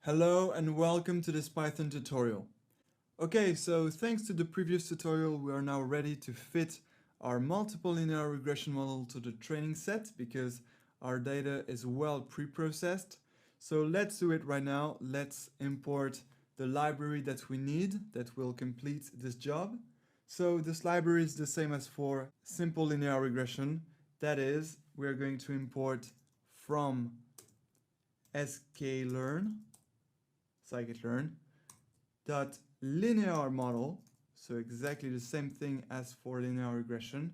Hello and welcome to this Python tutorial. Okay, so thanks to the previous tutorial, we are now ready to fit our multiple linear regression model to the training set because our data is well pre-processed. So let's do it right now. Let's import the library that we need that will complete this job. So this library is the same as for simple linear regression. That is, we're going to import from sklearn scikit-learn dot linear model, so exactly the same thing as for linear regression,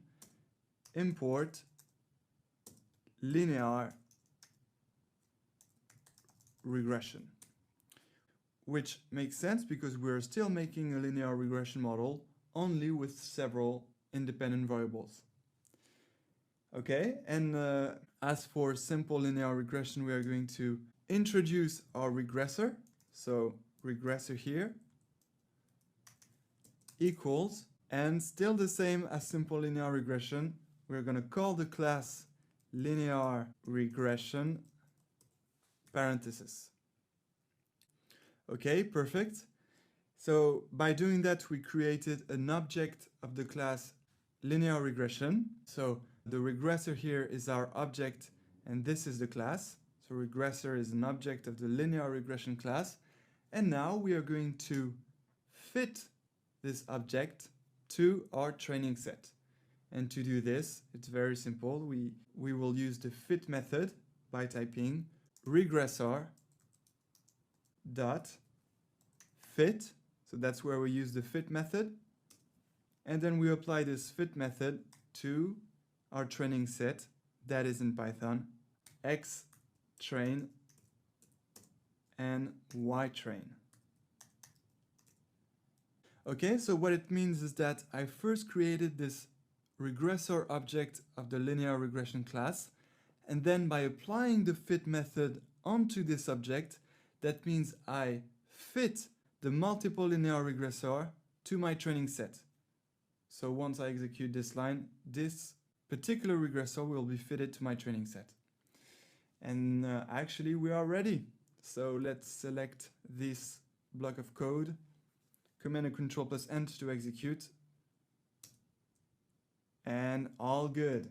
import linear regression, which makes sense because we're still making a linear regression model only with several independent variables. Okay, and as for simple linear regression, we are going to introduce our regressor. So regressor here equals, and still the same as simple linear regression, we're going to call the class linear regression parenthesis. Okay, perfect. So by doing that, we created an object of the class linear regression. So the regressor here is our object, and this is the class. So regressor is an object of the linear regression class. And now we are going to fit this object to our training set. And to do this, it's very simple. We will use the fit method by typing regressor dot fit. So that's where we use the fit method. And then we apply this fit method to our training set that is in Python, x train and y train. Okay, so what it means is that I first created this regressor object of the linear regression class, and then by applying the fit method onto this object, that means I fit the multiple linear regressor to my training set. So once I execute this line, this particular regressor will be fitted to my training set. And actually we are ready. So let's select this block of code, Command and Control plus Enter to execute, and all good.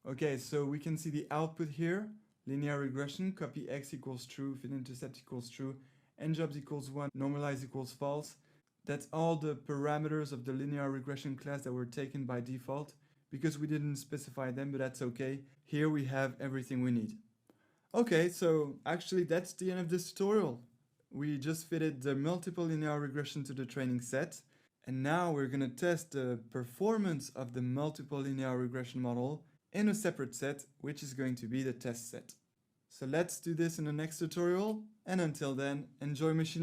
Okay, so we can see the output here, linear regression, copy x equals true, fit intercept equals true, njobs equals 1, normalize equals false. That's all the parameters of the linear regression class that were taken by default because we didn't specify them, but that's okay. Here we have everything we need. Okay, so actually that's the end of this tutorial. We just fitted the multiple linear regression to the training set, and now we're going to test the performance of the multiple linear regression model in a separate set, which is going to be the test set. So let's do this in the next tutorial, and until then, enjoy machine learning.